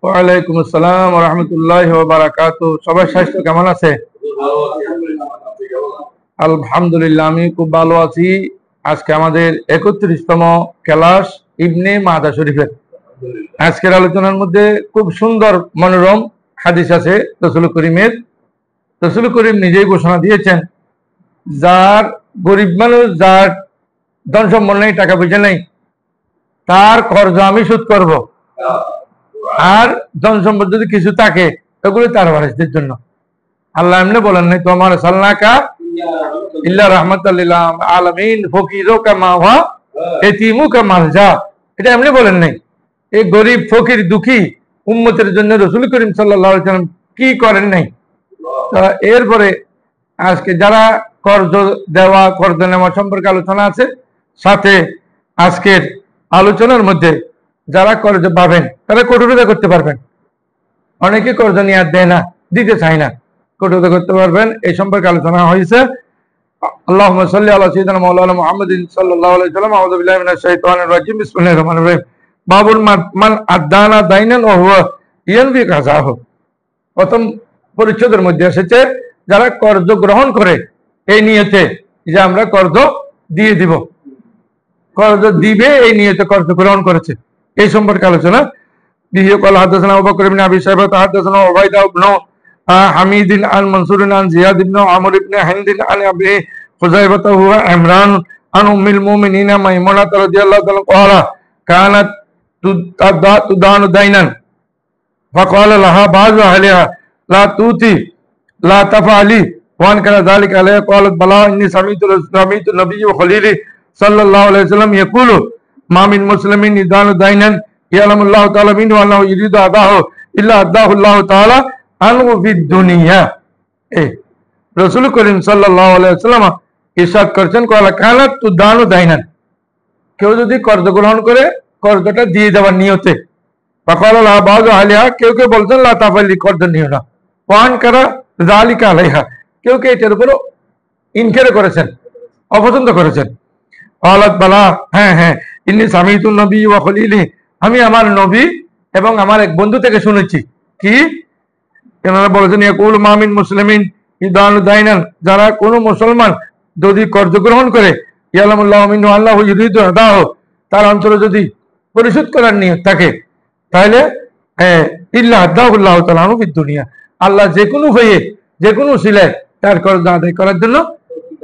ওয়ালাইকুম আসসালাম ওয়া রাহমাতুল্লাহি ওয়া বারাকাতুহু। সবার স্বাস্থ্য কেমন আছে? আলহামদুলিল্লাহ, আমি খুব ভালো আছি। আজকে আমাদের 31তম ক্লাস ইবনে মাদা শরীফের। আজকের আলোচনার মধ্যে খুব সুন্দর মনোরম হাদিস আছে রাসূল করিমের। রাসূল করিম নিজেই ঘোষণা দিয়েছেন, যার গরিব মানুষ, যার ধন সম্পদ নেই, টাকা পয়সা নেই, তার কর্জ আমি শোধ করব। আর ধন সম্পদ যদি কিছু থাকে ওগুলো তার ওয়ারিসদের জন্য। আল্লাহ এমনি বলেন নাই, তোমার সাল্লাকা ইল্লা রাহমাতাল লিল আলামিন ফকিরু কামা ওয়া ইয়াতীমু কামা যা। এটা এমনি বলেন নাই। এই গরিব ফকির দুঃখী উম্মতের জন্য রাসূল করিম সাল্লাল্লাহু আলাইহি ওয়াসাল্লাম কি করেন নাই। এরপরে আজকে যারা কর্জ দেওয়া, কর্জ নেওয়া সম্পর্কে আলোচনা আছে। সাথে আজকের আলোচনার মধ্যে যারা কর্জ পাবেন তারা কঠোরতা করতে পারবেন। অনেকে কর্জ নিয়ে দেয় না, দিতে চায় না, কঠোরতা করতে পারবেন, এই সম্পর্কে আলোচনা হয়েছে। আল্লাহুম্মা সাল্লি আলা সাইয়্যিদিনা মাওলানা মুহাম্মাদিন সাল্লাল্লাহু আলাইহি ওয়াসাল্লাম। আউযু বিল্লাহি মিনাশ শাইতানির রাজিম। বিসমিল্লাহির রহমানির রহিম। বাবুল মান আদানা দাইনান ওয়া হুয়া ইয়ানফি কাযাহু। প্রথম পরিচ্ছেদের মধ্যে এসেছে যারা কর্জ গ্রহণ করে এই নিয়তে যে আমরা কর্জ দিয়ে দিব, কর্জ দিবে এই নিয়তে কর্জ গ্রহণ করেছে, এই সম্পর্কে আলোচনা। বিহি ক্বাল হাদাসানা আবু বকর ইবনে আবি শাইবা হাদাসানা উবাইদা ইবনে হামিদ আন মানসুর আন জিয়াদ ইবনে আমর ইবনে হিন্দ আন আবি হুযায়ফা হুয়া ইমরান আন উম্মুল মুমিনিনা মাইমুনা রাদিয়াল্লাহু তাআলা ক্বালা কানাত তুদানু দাইনান ফাকালা লাহা বাযু আহলিহা লা তুতি লা তাফআলি ওয়ান কানা যালিকা আলাইহি ক্বালাত বালা ইন্নী সামিতু নবিয়্য খলিলি সাল্লাল্লাহু আলাইহি ওয়াসাল্লাম ইয়াকুলু মা মিন মুসলিমিন ইদানু দাইনান ইয়ালামুল্লাহু তাআলা মিনহু আন্নাহু ইরিদু আদাহু ইল্লা আদাহুল্লাহু তাআলা আনহু ফিদ দুনিয়া। রাসূল করিম সাল্লাল্লাহু আলাইহি ওয়াসাল্লাম ইরশাদ করেছেন, ক্বালা কানাত তুদানু দাইনান, কেউ যদি কর্জ গ্রহণ করে কর্জটা দিয়ে দেওয়ার নিয়তে, ফাকালা লা বাযু আহলিহা, কেউ কেউ বলছেন লা তাফালি, কর্জ নিও না, ওয়ান কারা যালিকা আলাইহা, কেউ কেউ এটার উপর ইনকার করেছেন, অপছন্দ করেছেন। ক্বালাত বালা, হ্যাঁ হ্যাঁ, ইন্নী সামিতু নবিয়্য ওয়া খলিলি, আমি আমার নবী এবং আমার এক বন্ধু থেকে শুনেছি। কি? এনারা বলেছেন, ইয়াকুল মা মিন মুসলিমিন ইদানু দাইনান, যারা কোনো মুসলমান যদি কর্জ গ্রহণ করে, ইয়ালামুল্লাহু মিনহু আল্লাহু ইরিদু আদাহু, তার অন্তরে যদি পরিশোধ করার নিয়ত থাকে, তাহলে ইল্লা আদাহুল্লাহু তাআলা আনহু ফিদ দুনিয়া, আল্লাহ যে কোনো হয়ে যে কোনো উসিলায় তার কর্জ আদায় করার জন্য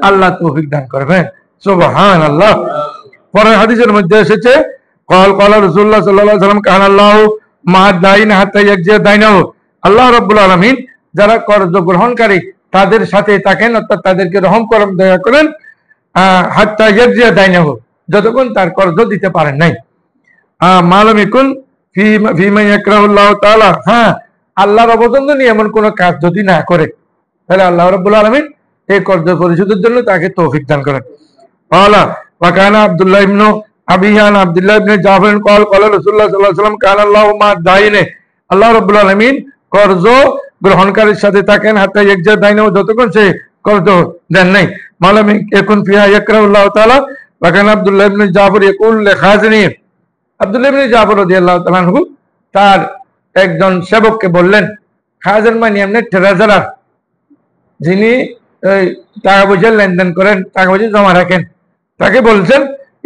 আল্লাহ তৌফিক দান করবেন। সুবহানাল্লাহ। পরের হাদিসের মধ্যে এসেছে, ক্বাল ক্বালা রাসূলুল্লাহ সাল্লাল্লাহু আলাইহি ওয়াসাল্লাম কানাল্লাহু মা দাইন হাত্তা ইয়াকজিয়া দাইনাহু, আল্লাহ রাব্বুল আলামিন যারা কর্জ গ্রহণকারী তাদের সাথে থাকেন, অর্থাৎ তাদেরকে রহম করেন, দয়া করেন, হাত্তা ইয়াকজিয়া দাইনাহু, যতক্ষণ তার কর্জ দিতে পারেন নাই। মালাম ইয়াকুন ফিমা ইয়াকরাহুল্লাহু তাআলা, হ্যাঁ, আল্লাহর অপছন্দ নিয়ে এমন কোন কাজ যদি না করে, তাহলে আল্লাহ রাব্বুল আলামিন এই কর্জ পরিশোধের জন্য তাকে তৌফিক দান করেন। ক্বালা ওয়া কানা আব্দুল্লাহ ইবনে আবিয়ান আব্দুল্লাহ ইবনে জাফর ক্বাল ক্বালা রাসূলুল্লাহ সাল্লাল্লাহু আলাইহি ওয়াসাল্লাম কানাল্লাহু মা দাইনে, আল্লাহ রাব্বুল আলামিন কর্জ গ্রহণকারীর সাথে থাকেন হাত্তা ইয়াকজা দাইনাহু, যতক্ষণ সে কর্জ দেন নাই। মালাম ইয়াকুন ফিহা ইয়াকরাহুল্লাহু তাআলা ওয়া কানা আব্দুল্লাহ ইবনে জাফর ইয়াকুল লিখাজিনি, আব্দুল্লাহ ইবনে জাফর রাদিয়াল্লাহু তাআলা আনহু তার একজন সেবককে বললেন, খাজিন মানে এমনি ট্রেজারার, যিনি টাকা পয়সা লেনদেন করেন, টাকা পয়সা জমা রাখেন, তাকে বলছেন,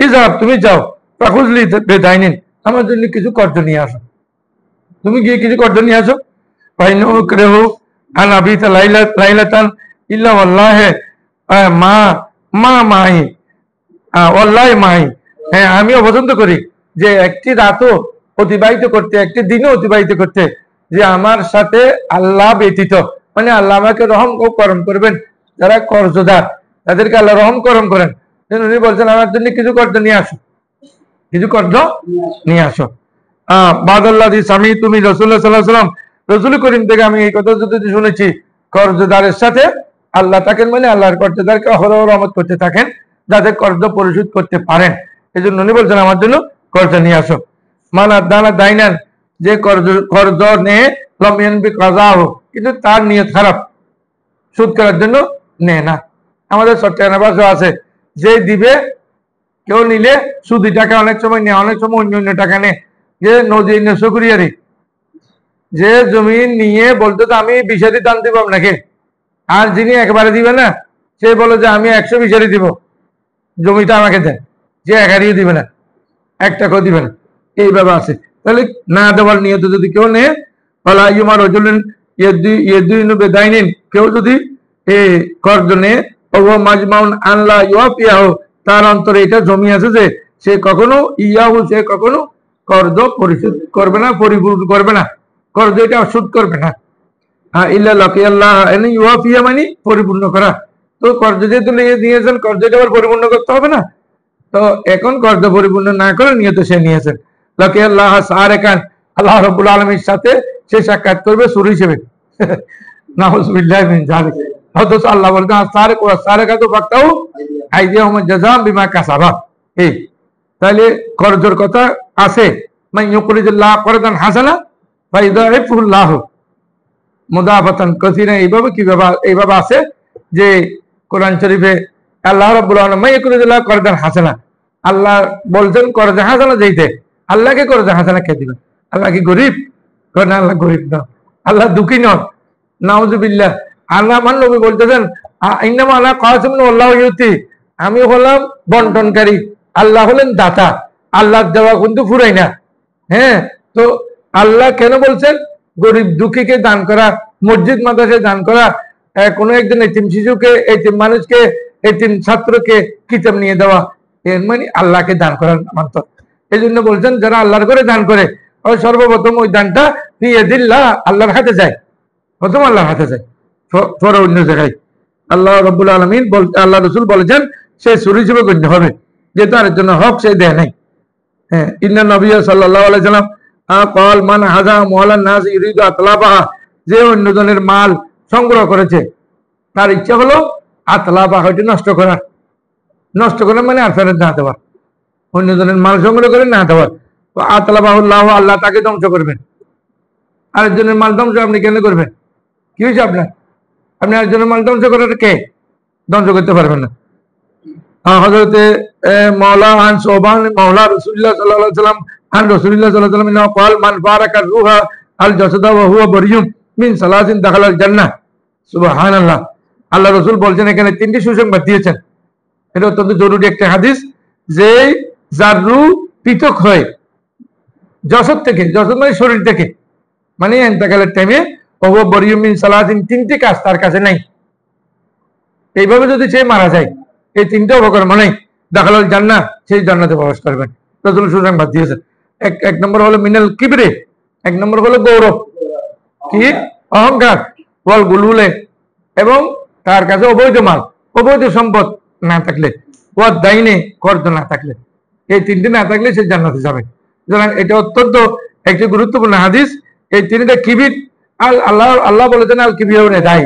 ইজাব, তুমি যাও, ফাখুজলি বেদাইনিন, আমার জন্য কিছু কর্জ নিয়ে আসো, তুমি গিয়ে কিছু কর্জ নিয়ে আসো। ফাইনাহু ইকরাহু আন আবিতা লাইলাতান ইল্লা ওয়াল্লাহি মা মা মাই, ওয়াল্লাহি মাই, হ্যাঁ, আমিও পছন্দ করি যে একটি রাতও অতিবাহিত করতে, একটি দিনও অতিবাহিত করতে, যে আমার সাথে আল্লাহ ব্যতীত, মানে আল্লাহ আমাকে রহম ও করম করবেন, যারা কর্জদার তাদেরকে আল্লাহ রহম করম করেন। উনি বলছেন, আমার জন্য কিছু কর্জ নিয়ে আসো, কিছু কর্জ নিয়ে আসো। বাদাল্লাযী সামিতু মিন রাসূলুল্লাহ সাল্লাল্লাহু আলাইহি ওয়াসাল্লাম, রাসূল করিম থেকে আমি এই কথা যদি শুনেছি, কর্জদারের সাথে আল্লাহ থাকেন, মানে আল্লাহর কর্জদারকে অহরহ রহমত করতে থাকেন যাতে কর্জ পরিশোধ করতে পারেন। এই জন্য উনি বলছেন, আমার জন্য কর্জ নিয়ে আসো। মান আদানা দাইনান, যে কর্জ নেয় লাম ইয়ানবি কাযাহু, কিন্তু তার নিয়ত খারাপ, শোধ করার জন্য নেয় না। আমাদের চট্টগ্রামে ভাষা আছে, যে দিবে কেউ নিলে সুদি টাকা অনেক সময় নেয়, অনেক সময় অন্য অন্য টাকা নেয়, যে নদী নকরিয়ারি যে জমি নিয়ে বলতো তো আমি 20 দাম দিব আপনাকে, আর যিনি একবারে দিবে না সে বলে যে আমি 120 দিব, জমিটা আমাকে দেন, যে 11 দিবে না, 1 টাকাও দিবে না, এইভাবে আছে। তাহলে না দেওয়ার নিয়ত যদি কেউ নেয়, ফলা ইউমা রাজুলুন ইয়াদুইনু বিদাইনিন, কেউ যদি কর্জ নেয়, ওয়া মাজমাউন আনলা ইউফিয়াহু, তার অন্তরে এটা জমি আছে যে সে কখনো সে কখনো কর্জ পরিশোধ করবে না, পরিপূর্ণ করবে না, কর্জ এটা শোধ করবে না। ইল্লা লাকিয়াল্লাহ, এনে ইউফিয়া মানে পরিপূর্ণ করা। তো কর্জ যেহেতু নিয়েছেন, কর্জ এটা আবার পরিপূর্ণ করতে হবে না, তো এখন কর্জ পরিপূর্ণ না করে নিয়ত সে নিয়েছেন। লাকিয়াল্লাহ সারেকান, আল্লাহ রাব্বুল আলামিনের সাথে সে সাক্ষাৎ করবে চোর হিসেবে। নাউযুবিল্লাহি মিন যালিক। অথচ আল্লাহ বলতেন সারেক ওয়া সারেকাতু ফাকতাউ আইদিয়াহুম জাযাম বিমা কাসাবা। এই তাহলে কর্জের কথা আছে, মান ইউকরিদুল্লাহ করদান হাসানা ফাইদাইফুল্লাহ মুদাফাতান কাসীরা। এইভাবে কিভাবে এইভাবে আছে যে কোরআন শরীফে আল্লাহ রাব্বুল আলামিন মান ইউকরিদুল্লাহ করদান হাসানা, আল্লাহ বলছেন করজে হাসানা দিতে। আল্লাহকে করজে হাসানা কে দিবেন? আল্লাহ কি গরিব? না, আল্লাহ গরিব না, আল্লাহ দুঃখী নন। নাউযুবিল্লাহ। আল্লাহ আমার নবী বলতেছেন ইন্নামা আনা কাসিমুন আল্লাহু ইউতি, আমি হলাম বন্টনকারী, আল্লাহ হলেন দাতা, আল্লাহ দেওয়া কিন্তু ফুরাই না। হ্যাঁ, তো আল্লাহ কেন বলছেন গরিব দুঃখীকে দান করা, মসজিদ মাদ্রাসায় দান করা, কোনো একজন এতিম শিশুকে, এতিম মানুষকে, এতিম ছাত্রকে কিতাব নিয়ে দেওয়া, এর মানে আল্লাহকে দান করার নামান্তর। এই জন্য বলছেন যারা আল্লাহর করে দান করে, ওই সর্বপ্রথম ওই দানটা বিয়াদিল্লাহ, আল্লাহর হাতে যায়, প্রথম আল্লাহর হাতে যায়, পরে অন্য জায়গায়। আল্লাহ রাব্বুল আলামিন আল্লাহ রাসূল বলেছেন সে চোর হিসেবে গণ্য হবে, যেহেতু আরের জন্য হক সে দেয় নাই। হ্যাঁ, ইন্না নবিয়্য সাল্লাল্লাহু আলাইহি সাল্লাম قال মান হাযা মাওলান নাস ইউরিদু আতলাবাহা, যে অন্যজনের মাল সংগ্রহ করেছে তার ইচ্ছা হলো আতলাবাহা, এটা নষ্ট করা, নষ্ট করা মানে আর ফেরত না দেওয়া, অন্যজনের মাল সংগ্রহ করে না দেওয়া। তো আতলাবাহুল্লাহ, আল্লাহ তাকে ধ্বংস করবেন। আরেকজনের মাল ধ্বংস আপনি কেন করবেন? কি হয়েছে আপনার? আপনি আরেকজনের মাল ধ্বংস করার কে? ধ্বংস করতে পারবেন না। হযরতে মাওলা আন সোবান মাওলা রাসূলুল্লাহ সাল্লাল্লাহু আলাইহি ওয়াসাল্লাম আন রাসূলুল্লাহ সাল্লাল্লাহু আলাইহি ওয়াসাল্লাম قال মান ফারাকা রূহা আল জাসাদা ওয়া হুয়া বারিয়ুম মিন সালাসিন দাখালাল জান্নাহ। সুবহানাল্লাহ। আল্লাহ রাসূল বলেন এখানে তিনটি সুসংবাদ দিয়েছেন। এটা অত্যন্ত জরুরি একটা হাদিস, যে যার রূহ পৃথক হয় জাসাদ থেকে, জাসাদ মানে শরীর থেকে, মানে ইন্তেকালের টাইমে ওয়া হুয়া বারিয়ুম মিন সালাসিন, তিনটি কাজ তার কাছে নাই, এইভাবে যদি সে মারা যায়, এই তিনটা উপকরণ নাই, দাখালাল জান্নাহ, সেই জান্নাতে প্রবেশ করবেন। রাসূল সুসংবাদ দিয়েছেন। এক নম্বর হলো মিনাল কিবরে, এক নম্বর হলো গৌরব, কি অহংকার, ওয়াল গুলুলে, এবং তার কাছে অবৈধ মাল, অবৈধ সম্পদ না থাকলে, ওয়া দাইনে, কর্জ না থাকলে, এই তিনটি না থাকলে সে জান্নাতে যাবে। সুতরাং এটা অত্যন্ত একটি গুরুত্বপূর্ণ হাদিস। এই তিনটা কিবির, আল্লাহ বলেছেন আল কিবিরুনে দায়ী,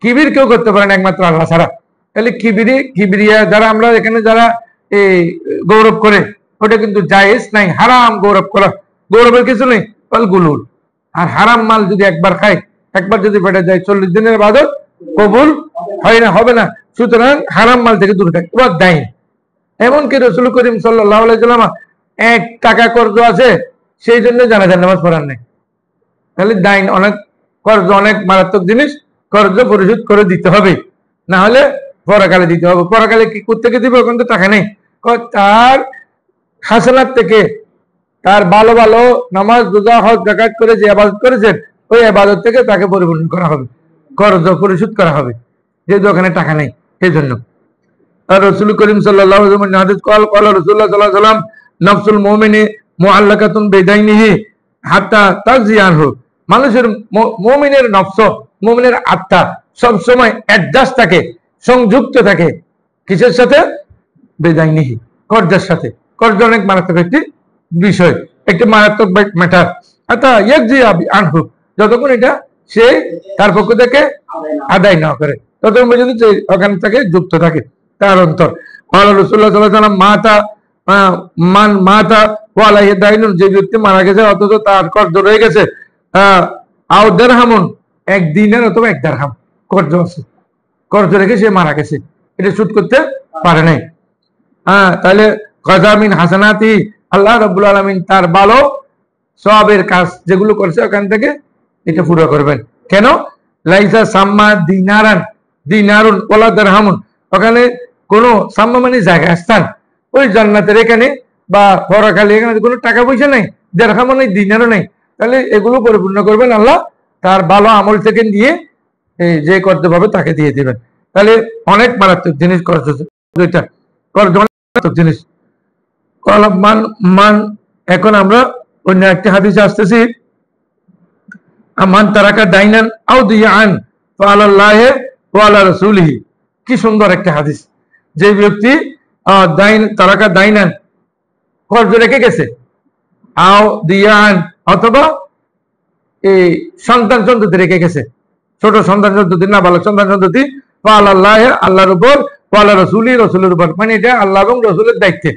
কিবির কেউ করতে পারেন একমাত্র আল্লাহ ছাড়া। তাহলে কিবরিয়া যারা আমরা এখানে যারা এই গৌরব করে, ওটা কিন্তু জায়েজ নাই, হারাম গৌরব করা, গৌরবের কিছু নেই, গুলুল। আর হারাম মাল যদি একবার খায়, একবার যদি পেটে যায়, 40 দিনের ইবাদত কবুল হয় না, হবে না। সুতরাং হারাম মাল থেকে দূরে থাকে। এবার দাইন, এমনকি রাসূল করিম সাল্লাল্লাহু আলাইহি ওয়াসাল্লাম 1 টাকা কর্জ আছে, সেই জন্য জানাজার নামাজ পড়ার নেই। তাহলে দাইন অনেক, কর্জ অনেক মারাত্মক জিনিস, কর্জ পরিশোধ করে দিতে হবে, না হলে পরকালে দিতে হবে। পরকালে কি কোত্থেকে দিবে? ওখান তো টাকা নেই, তার হাসানাত থেকে, তার ভালো ভালো নামাজ রোজা হজ যাকাত করে যে ইবাদত করেছেন, ওই ইবাদত থেকে তাকে পরিপূর্ণ করা হবে, কর্জ পরিশোধ করা হবে, যেহেতু ওখানে টাকা নেই। সেই জন্য আর রাসূল করিম সাল্লাল্লাহু আলাইহি ওয়াসাল্লাম হাদিস قال রাসূলুল্লাহ সাল্লাল্লাহু আলাইহি ওয়াসাল্লাম নাফসুল মুমিনি মুআল্লাকাতুন বিদাইনিহি হাত্তা তাজিয়ানহু, মানুষের মুমিনের নফস, মুমিনের আত্মা সব সময় অ্যাডজাস্ট থাকে, সংযুক্ত থাকে কিসের সাথে? বিদাইনিহি, কর্জের সাথে। কর্জ অনেক মারাত্মক একটি বিষয়, একটি মারাত্মক ম্যাটার। অর্থাৎ ইয়াকজি আনহু, যতক্ষণ এটা সে তার পক্ষ থেকে আদায় না করে, ততক্ষণ পর্যন্ত ওখান থেকে যুক্ত থাকে তার অন্তর। রাসূলুল্লাহ সাল্লাল্লাহু আলাইহি ওয়াসাল্লাম মান মাতা ওয়া আলাইহি দাইনুন, যে ব্যক্তি মারা গেছে অথচ তার কর্জ রয়ে গেছে, আও দিরহামুন, 1 দিনার অথবা 1 দিরহাম কর্জ আছে, কর্জ রেখে সে মারা গেছে, এটা শোধ করতে পারে নাই। তাহলে গজামিন হাসানাতি, আল্লাহ রাব্বুল আলামিন তার ভালো সওয়াবের কাজ যেগুলো করছে ওখান থেকে এটা পুরো করবেন। কেন? লাইসা সাম্মা দিনারান দিনারুন ওয়ালা দিরহামুন, ওখানে কোনো সাম্মা মানে জায়গা স্থান, ওই জান্নাতের এখানে বা পরকালে এখানে কোনো টাকা পয়সা নেই, দিরহামও নেই, দিনারও নেই। তাহলে এগুলো পরিপূর্ণ করবেন আল্লাহ তার ভালো আমল থেকে দিয়ে যে করতে পারবে তাকে দিয়ে দিবেন। তাহলে অনেক মারাত্মক জিনিস করছে দুইটা মারাত্মক জিনিস মান মান। এখন আমরা অন্য একটি হাদিসে আসতেছি, মান তারাকা দাইনান আও দিয়ান ফাআলাল্লাহি ওয়া আলা রাসূলিহি। কি সুন্দর একটা হাদিস। যে ব্যক্তি তারাকা দাইনান কর্জ রেখে গেছে, আও দিয়ান অথবা এই সন্তান সন্ততি রেখে গেছে, ছোট সন্তান সন্ততি, নাবালক সন্তান সন্ততি, ফাআলাল্লাহি আল্লাহর উপর, ওয়া আলা রাসূলিহি রসুলের উপর, মানে এটা আল্লাহ এবং রসুলের দায়িত্বে,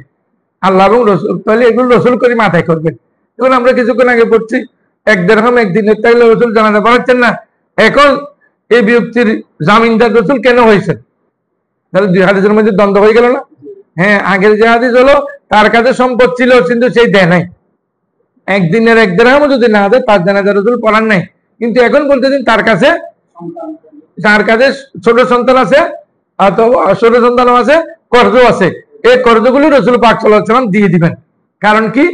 আল্লাহ এবং রসুল। তাহলে এগুলো রসুল করে মাথায় করবেন। এখন আমরা কিছুক্ষণ আগে পড়ছি এক দেড়হাম একদিনের, তাইলে রসুল জানাতে পারছেন না। এখন এই ব্যক্তির জামিনদার রসুল কেন হয়েছে? তাহলে দুই হাদিসের মধ্যে দ্বন্দ্ব হয়ে গেল না? হ্যাঁ, আগের যে হাদিস হলো তার কাছে সম্পদ ছিল কিন্তু সেই দেয় নাই, একদিনের এক দেড়হামও যদি না দেয় 5 জানাজা রসুল পড়ার নাই। কিন্তু এখন বলতেছেন তার কাছে ছোট সন্তান আছে, অথবা ছোট সন্তানও আছে, কর্জ আছে। এই কর্জগুলো রসুল পাক সাল্লাল্লাহু আলাইহি ওয়াসাল্লাম দিয়ে দিবেন। কারণ কি?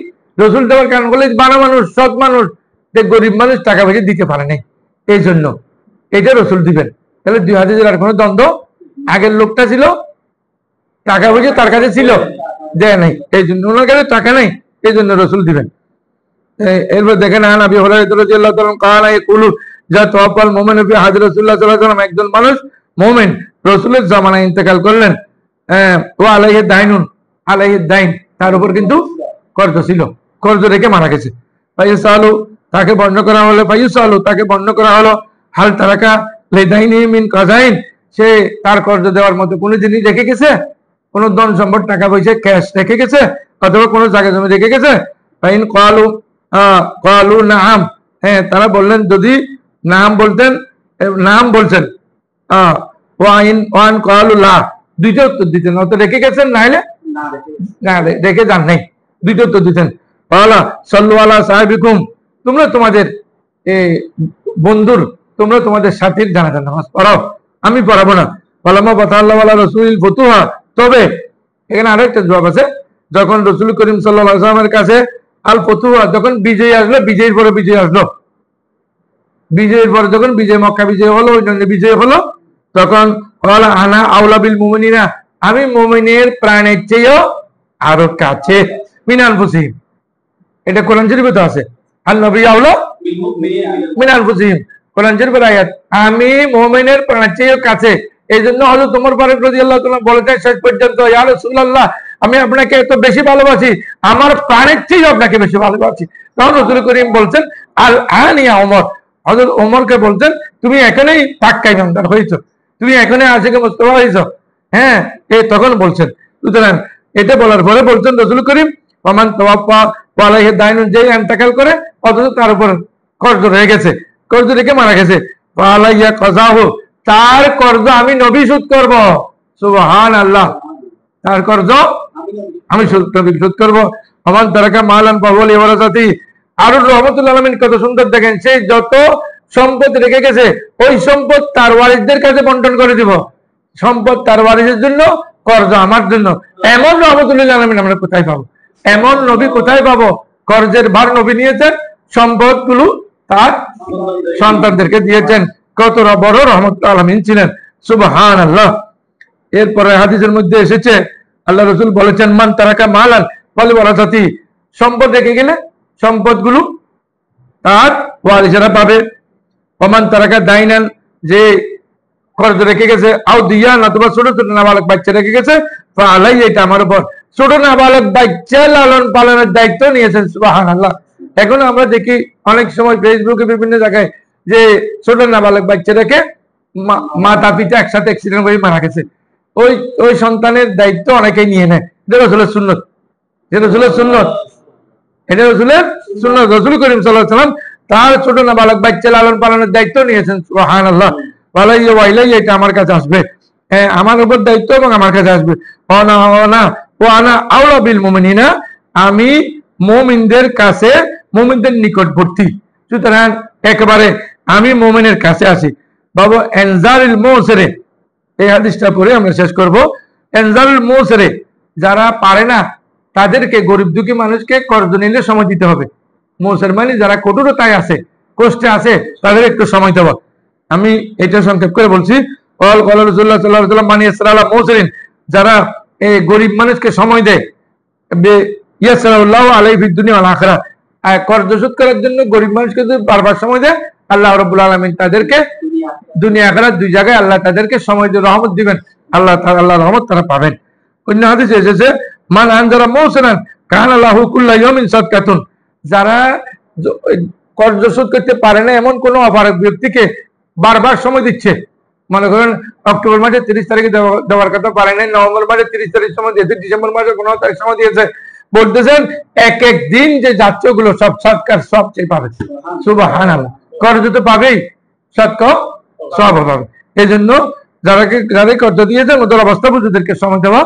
রসুল দেওয়ার কারণ বলে বানা মানুষ, সৎ মানুষ, গরিব মানুষ টাকা পয়সা দিতে পারে নাই, এই জন্য এটা রসুল দিবেন। তাহলে দুই হাদিসের আর কোনো দ্বন্দ্ব, আগের লোকটা ছিল টাকা পয়সা তার কাছে ছিল, দেয় নাই, এই জন্য ওনার কাছে টাকা নাই, এই জন্য রসুল দিবেন। এরপর দেখেন নবী রাদিয়াল্লাহু তাআলা কানা ইয়াকুলু যা তাওয়াফাল মুমিনু ফি হাজর রাসূলুল্লাহ সাল্লাল্লাহু আলাইহি ওয়াসাল্লাম, একজন মানুষ মুমিন রসুলের জামানায় ইন্তেকাল করলেন, ওয়া আলাইহি দাইনুন, আলাইহি দাইন, তার উপর কিন্তু কর্জ ছিল, কর্জ রেখে মারা গেছে। ফাইসালু, তাকে বর্ণনা করা হলো, ফাইসালু, তাকে বর্ণনা করা হলো, হাল তারাকা লিদাইনি মিন কাযাইন, সে তার কর্জ দেওয়ার মতো কোনো জিনিস রেখে গেছে, কোনো ধন সম্পদ টাকা পয়সা ক্যাশ রেখে গেছে, অথবা কোনো জায়গা জমি রেখে গেছে? ফাইন ক্বালু ক্বালু নাআম, হ্যাঁ তারা বললেন, যদি নাম বলতেন, নাম বলছেন, ওয়ান ক্বালু লা, দুইটা উত্তর দিতেন, অত রেখে গেছেন নাইলে না রেখে যান নাই, দুইটা উত্তর দিতেন। ক্বালা সাল্লু আলা সাহিবিকুম, তোমরা তোমাদের বন্ধুর, তোমরা তোমাদের সাথীর জানাজার নামাজ পড়াও, আমি পড়াবো না। ফালামা ফাতাল্লাহু আলা রাসূলিল ফুতুহা, তবে এখানে আরেকটা জবাব আছে, যখন রাসূল করিম সাল্লাল্লাহু আলাইহি ওয়াসাল্লামের কাছে আল ফুতুহা, যখন বিজয় আসলো, বিজয়ের পরে বিজয় আসলো, বিজয়ের পরে যখন বিজয়, মক্কা বিজয় হলো, ওই জন্য বিজয় হলো, তখন ক্বালা আনা আউলা বিল মুমিনিনা, আমি মুমিনের প্রাণের চেয়েও আরো কাছে, মিন আনফুসিহিম, এটা কোরআন শরীফে তো আছে, আন নবী আউলা মিন আনফুসিহিম, কোরআন শরীফের আয়াত, আমি মুমিনের প্রাণের চেয়েও কাছে। এই জন্য হযরত ওমর ফারুক রাদিয়াল্লাহু তাআলা বলেছেন শেষ পর্যন্ত, ইয়া রাসূলুল্লাহ, আমি আপনাকে এত বেশি ভালোবাসি, আমার প্রাণের চেয়ে আপনাকে বেশি ভালোবাসি। তখন রাসূল করিম বলছেন, আল আন ইয়া ওমর, হযরত ওমরকে বলছেন, তুমি এখনই পাক্কা ইমানদার হয়েছো, তুমি এখনই আশিকে মুস্তাফা হয়েছো। হ্যাঁ, তখন বলছেন। সুতরাং এটা বলার পরে বলছেন রাসূল করিম, ওমান তাওয়াফা ওয়া আলাইহি দাইনুন, যে ইন্তেকাল করে অথচ তার উপর কর্জ রয়ে গেছে, কর্জ রেখে মারা গেছে, ওয়া আলাইয়া কাযাহু, তার কর্জ আমি নবী শোধ করব। সুবহানাল্লাহ, তার কর্জ আমি শোধ করব। ওমান তারাকা মালান ফাহুয়া ওয়ারাসাতি, আর রহমাতুল্লাহ আলামিন কত সুন্দর দেখেন, সে যত সম্পদ রেখে গেছে ওই সম্পদ তার ওয়ারিসদের কাছে বন্টন করে দিব, সম্পদ তার ওয়ারিসের জন্য, কর্জ আমার জন্য। এমন রহমাতুল্লাহ আলামিন আমরা কোথায় পাবো? এমন নবী কোথায় পাবো? কর্জের ভার নবী নিয়েছেন, সম্পদ গুলো তার সন্তানদেরকে দিয়েছেন। কত বড় রহমতুল্লাহ আলামিন ছিলেন, সুবহানাল্লাহ। এরপরে হাদিসের মধ্যে এসেছে, আল্লাহ রাসূল বলেছেন, মান তারাকা মালান ফালিওয়ারাসাতি, সম্পদ রেখে গেলে সম্পদগুলো তার ওয়ারিসেরা পাবে। ওমান তারাকা দাইনান, যে কর্জ রেখে গেছে, আও দিয়ান, অথবা ছোট ছোট নাবালক বাচ্চা রেখে গেছে, ফাআলাই, এটা আমার উপর। ছোট নাবালক বাচ্চা লালন পালনের দায়িত্ব নিয়েছেন, সুবহানাল্লাহ। এখন আমরা দেখি অনেক সময় ফেসবুকে বিভিন্ন জায়গায় যে ছোট নাবালক বাচ্চা রেখে মাতা পিতা একসাথে অ্যাক্সিডেন্ট করে মারা গেছে, ওই সন্তানের দায়িত্ব অনেকেই নিয়ে নেয়। এটা রাসূলের সুন্নাত, এটা রাসূলের সুন্নাত, এটা রাসূলের সুন্নাত। রাসূল করিম সাল্লাল্লাহু আলাইহি ওয়াসাল্লাম তার ছোট নাবালক বাচ্চা লালন পালনের দায়িত্ব নিয়েছেন, সুবহানাল্লাহ। ওয়ালাইয়া ওয়াইলাই, এটা আমার কাছে আসবে, আমার উপর দায়িত্ব এবং আমার কাছে আসবে। না ও আনা আওলা বিল মুমিনিনা, আমি মুমিনদের কাছে, মুমিনদের নিকটবর্তী। সুতরাং একেবারে আমি মুমিনের কাছে আছি। বাবু এনজারুল মুসিরে, এই হাদিসটা পড়ে আমরা শেষ করব। এনজারুল মুসিরে, যারা পারে না তাদেরকে, গরিব দুঃখী মানুষকে কর্জ নিলে সময় দিতে হবে। মুসির মানে যারা কঠোরতায় আছে, কষ্টে আছে, তাদের একটু সময় দেওয়া। আমি এটা সংক্ষেপ করে বলছি। অল কল রাসূলুল্লাহ সাল্লাল্লাহু আলাইহি ওয়াসাল্লাম মানে ইসরালা মুসিরিন, যারা এই গরিব মানুষকে সময় দেয়, ইয়াসরাল্লাহু আলাইহি ফিদ দুনিয়া ওয়াল আখিরাহ, কর্জ শোধ করার জন্য গরিব মানুষকে যদি বারবার সময় দেয়, আল্লাহ রাব্বুল আলামিন তাদেরকে দুনিয়া আখিরাত দুই জায়গায় আল্লাহ তাদেরকে সময় দিয়ে রহমত দিবেন, আল্লাহ রহমত তারা পাবেন। অন্য হাদিসে এসেছে মান আনজারা মুসিরান কানা লাহু কুল্লা ইয়াউমিন সাদকাতুন, যারা কর্জ শোধ করতে পারে না এমন কোন অপারগ ব্যক্তিকে বারবার সময় দিচ্ছে, মনে করেন অক্টোবর মাসে 30 তারিখে দেওয়ার কথা পারে নাই, নভেম্বর মাসে 30 তারিখ সময় দিয়েছে, ডিসেম্বর মাসে 15 তারিখ সময় দিয়েছে, বলতেছেন এক এক দিন যে যাচ্ছে ওগুলো সব সৎকার সব চেয়ে পাবে। সুবহানাল্লাহ, কর্জ তো পাবেই, সৎকার সব পাবে। এই জন্য যারা কর্জ দিয়েছেন ওদের অবস্থা বুঝুদেরকে সময় দেওয়া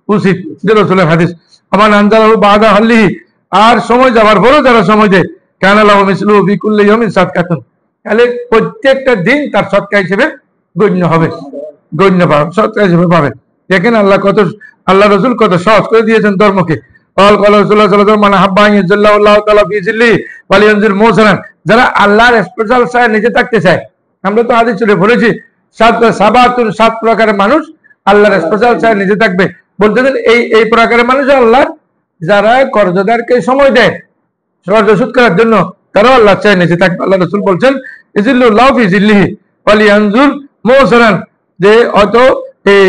উচিত, যে রাসূলের হাদিস। আমার আনজালাহু বাদা হাল্লিহি, আর সময় যাওয়ার পরও যারা সময় দেয়, কানা লাহু মিসলু ফি কুল্লি ইয়াউমিন সাদকাতুন, তাহলে প্রত্যেকটা দিন তার সৎকার হিসেবে গণ্য হবে, গণ্য পাবে, সৎকার হিসেবে পাবে। দেখেন আল্লাহ রাসূল কত সহজ করে দিয়েছেন ধর্মকে। যারা আল্লাহর স্পেশাল ছায়া নিজে থাকতে চায়, আমরা তো হাদিস চলে বলেছি 7 প্রকারের মানুষ আল্লাহর স্পেশাল ছায়া নিজে থাকবে। বলতেছেন এই প্রকারের মানুষ আল্লাহ, যারা কর্জদারকে সময় দেয় কর্জ শোধ করার জন্য, তারাও আল্লাহ চায় নিজে থাকবে। আল্লাহ রাসূল বলছেন ইজিল্লুল্লাহু ফি জিল্লিহি ওয়ালিয়ানজুর মুসরান, যে অত এই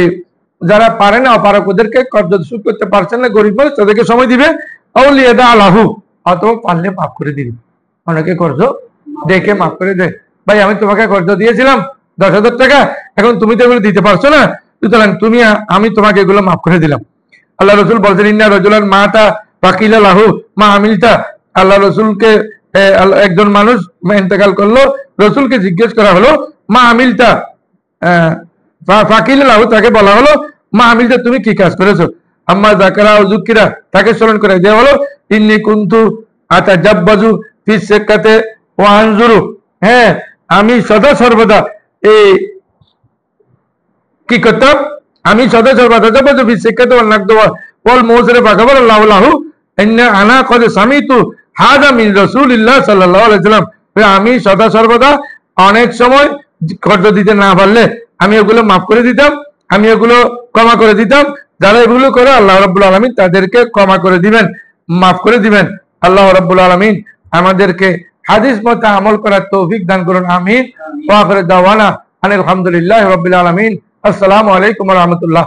যারা পারে না অপারক, ওদেরকে কর্জ শোধ করতে পারছেন না গরিব মানুষ, তাদেরকে সময় দিবে। আউলিয়াদা আলাহু, অথবা পারলে মাফ করে দিবে। অনেকে কর্জ দেখে মাফ করে দেয়, ভাই আমি তোমাকে কর্জ দিয়েছিলাম 10,000 টাকা, এখন তুমি তো এগুলো দিতে পারছো না, সুতরাং আমি তোমাকে এগুলো মাফ করে দিলাম। আল্লাহ রাসূল বলছেন ইন্না রাজুলান মাতা ফাকিলা লাহু মা আমিলতা, আল্লাহ রাসূলকে একজন মানুষ ইন্তেকাল করলো, রাসূলকে জিজ্ঞেস করা হলো মা আমিলতা, ফাকিলা লাহু, তাকে বলা হলো মা আমিলতা, তুমি কি কাজ করেছো? আম্মা যাকারা ও যুকিরা, তাকে স্মরণ করে দেওয়া হলো ইন্নী কুনতু আতাজাব্বাজু ফি সিক্কাতে ওয়া আনজুরু, হ্যাঁ আমি সদা সর্বদা কি করতাম, আমি সদা সর্বদা জাব্বাজু ফি সিক্কাতে ওয়া নাকদু ওয়াল মুসিরে ফাকাবার আল্লাহু লাহু ইন্না আনা ক্বাদ সামিতু হাযা মিন রাসূলিল্লাহ সাল্লাল্লাহু আলাইহি ওয়াসাল্লাম, আমি সদা সর্বদা অনেক সময় কর্জ দিতে না পারলে আমি ওগুলো মাফ করে দিতাম, আমি ওগুলো ক্ষমা করে দিতাম। যারা এগুলো করে আল্লাহ রাব্বুল আলামিন তাদেরকে ক্ষমা করে দিবেন, মাফ করে দিবেন। আল্লাহ রাব্বুল আলামিন আমাদেরকে হাদিস মতে আমল করার তৌফিক দান করুন, আমিন। ওয়া আখিরু দাওয়ানা আনিল হামদুলিল্লাহি রাব্বিল আলামিন। আসসালামু আলাইকুম ওয়া রাহমাতুল্লাহ।